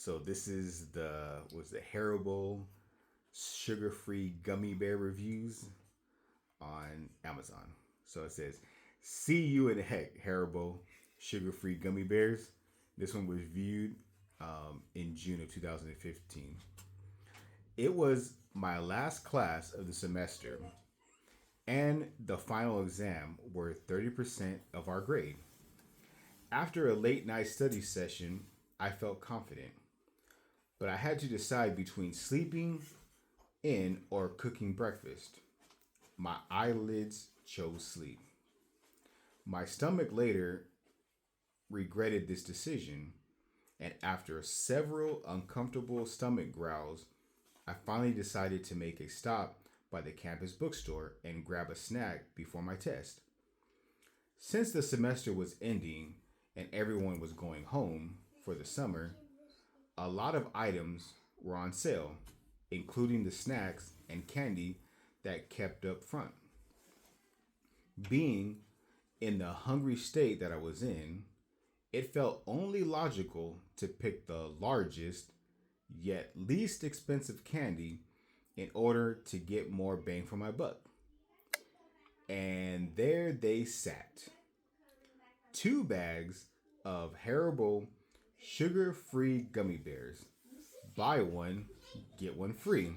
So this is the Haribo sugar-free gummy bear reviews on Amazon. So it says, "See you in heck, Haribo sugar-free gummy bears." This one was viewed in June of 2015. It was my last class of the semester, and the final exam were 30% of our grade. After a late night study session, I felt confident, but I had to decide between sleeping in or cooking breakfast. My eyelids chose sleep. My stomach later regretted this decision, and after several uncomfortable stomach growls, I finally decided to make a stop by the campus bookstore and grab a snack before my test. Since the semester was ending and everyone was going home for the summer, a lot of items were on sale, including the snacks and candy that kept up front. Being in the hungry state that I was in, it felt only logical to pick the largest yet least expensive candy in order to get more bang for my buck. And there they sat. Two bags of Haribo sugar-free gummy bears. Buy one, get one free.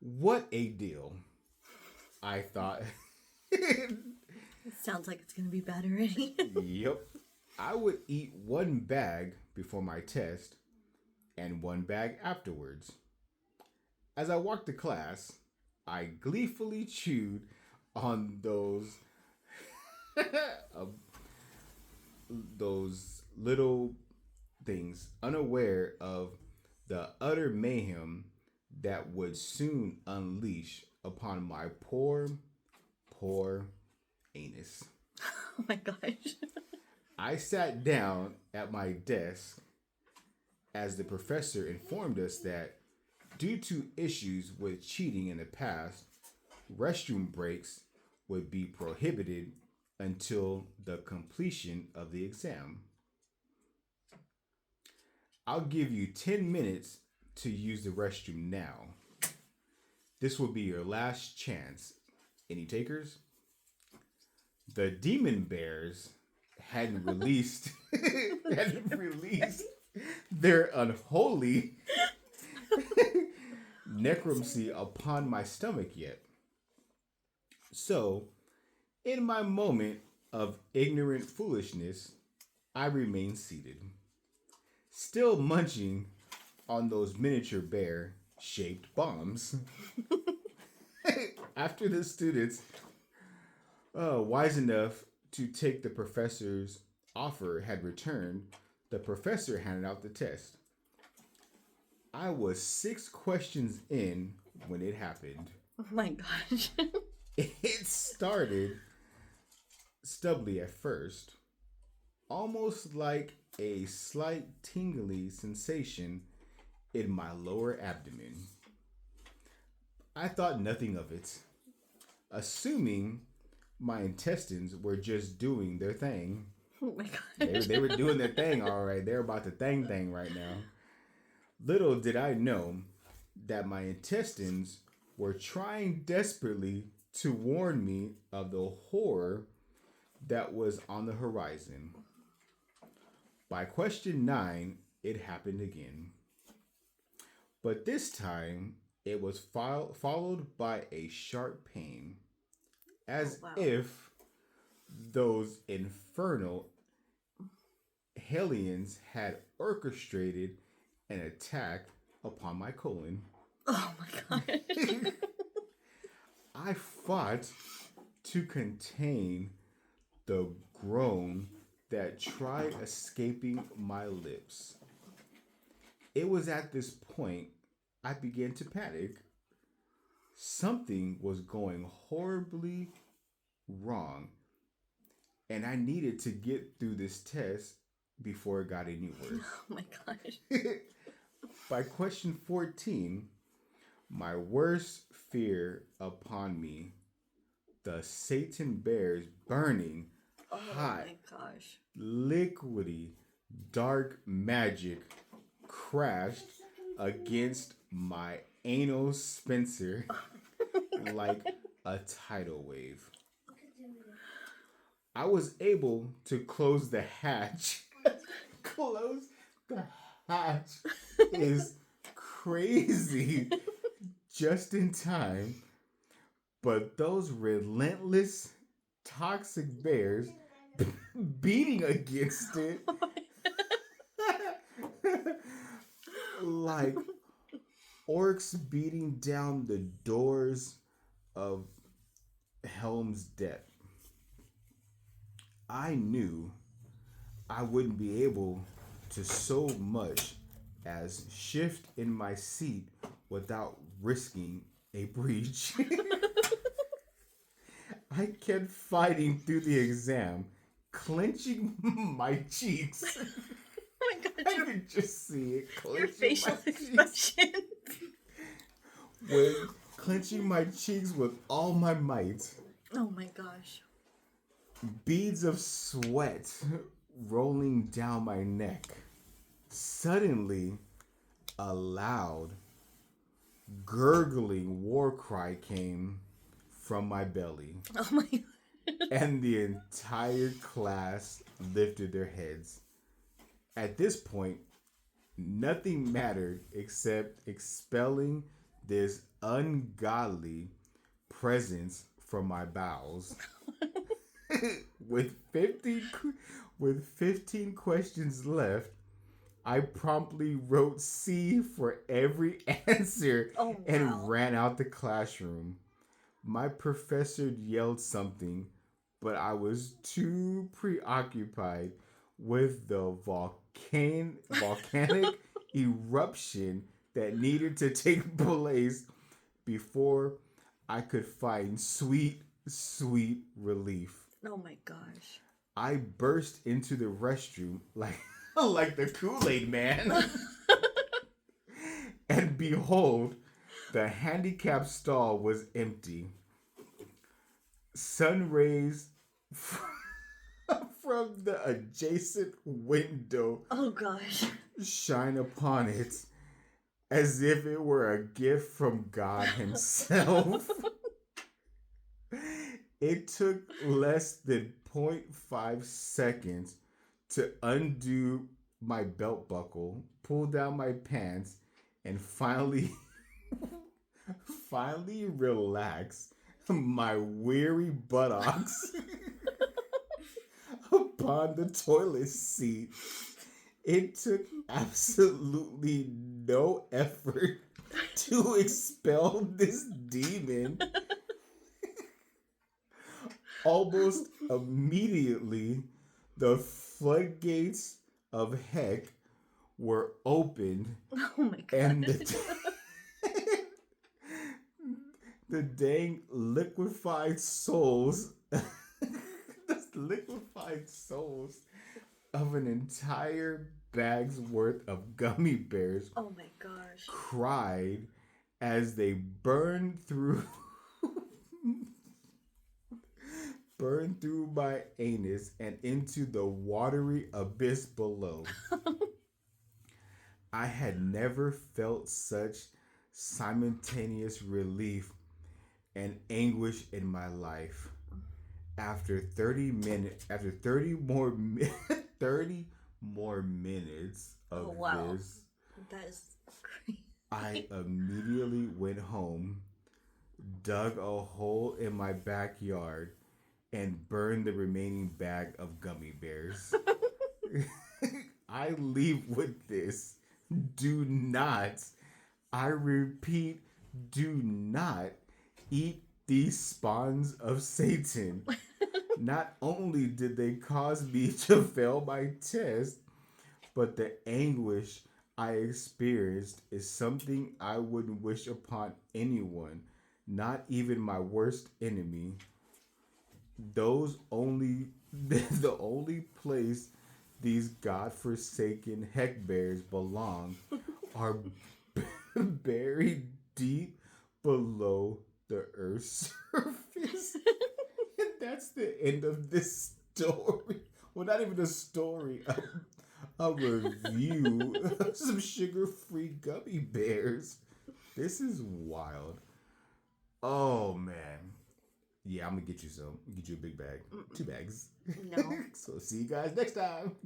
What a deal. I thought. It sounds like it's going to be bad already. Yep. I would eat one bag before my test and one bag afterwards. As I walked to class, I gleefully chewed on uh, those little things, unaware of the utter mayhem that would soon unleash upon my poor anus. Oh my gosh. I sat down at my desk as the professor informed us that due to issues with cheating in the past, restroom breaks would be prohibited until the completion of the exam. I'll give you 10 minutes to use the restroom now. This will be your last chance. Any takers? The demon bears hadn't released hadn't released their unholy necromancy upon my stomach yet. So, in my moment of ignorant foolishness, I remained seated, still munching on those miniature bear shaped bombs. After the students, wise enough to take the professor's offer, had returned, the professor handed out the test. I was 6 questions in when it happened. Oh my gosh. It started stubbly at first, almost like a slight tingly sensation in my lower abdomen. I thought nothing of it, assuming my intestines were just doing their thing. Oh my gosh. They were doing their thing, all right. They're about to thing right now. Little did I know that my intestines were trying desperately to warn me of the horror that was on the horizon. By question 9, it happened again. But this time, it was followed by a sharp pain, as if those infernal hellions had orchestrated an attack upon my colon. Oh my gosh. I fought to contain the groan that tried escaping my lips. It was at this point I began to panic. Something was going horribly wrong, and I needed to get through this test before it got any worse. Oh my gosh. By question 14, my worst fear upon me, the Satan bears burning, hot, Oh my gosh. liquidy, dark magic crashed against my anal Spencer like a tidal wave. I was able to close the hatch. Close the hatch is crazy just in time, but those relentless toxic bears beating against it like orcs beating down the doors of Helm's Deep. I knew I wouldn't be able to so much as shift in my seat without risking a breach. I kept fighting through the exam, clenching my cheeks. Oh my god, I could just see it. your facial expression. With clenching my cheeks with all my might. Oh my gosh. Beads of sweat rolling down my neck. Suddenly, a loud, gurgling war cry came from my belly. Oh my god. And the entire class lifted their heads. At this point, nothing mattered except expelling this ungodly presence from my bowels. with 15 questions left, I promptly wrote C for every answer and ran out the classroom. My professor yelled something, but I was too preoccupied with the volcanic eruption that needed to take place before I could find sweet relief. Oh my gosh. I burst into the restroom like the Kool-Aid man. And behold, the handicap stall was empty. Sun rays from the adjacent window shine upon it as if it were a gift from God himself. It took less than 0.5 seconds to undo my belt buckle, pull down my pants, and finally relax my weary buttocks upon the toilet seat. It took absolutely no effort to expel this demon. Almost immediately, the floodgates of heck were opened. Oh my god. And the dang liquefied souls of an entire bag's worth of gummy bears cried as they burned through my anus and into the watery abyss below. I had never felt such simultaneous relief and anguish in my life. After 30 more minutes of this, that is crazy. I immediately went home, dug a hole in my backyard, and burned the remaining bag of gummy bears. I leave with this. Do not, I repeat, do not eat these spawns of Satan. Not only did they cause me to fail my test, but the anguish I experienced is something I wouldn't wish upon anyone, not even my worst enemy. The only place these godforsaken heck bears belong are buried deep below the Earth's surface. And that's the end of this story. Well, not even a story, a review of some sugar-free gummy bears. This is wild. Oh man. Yeah, I'm gonna get you some. Get you a big bag. 2 bags. No. So see you guys next time.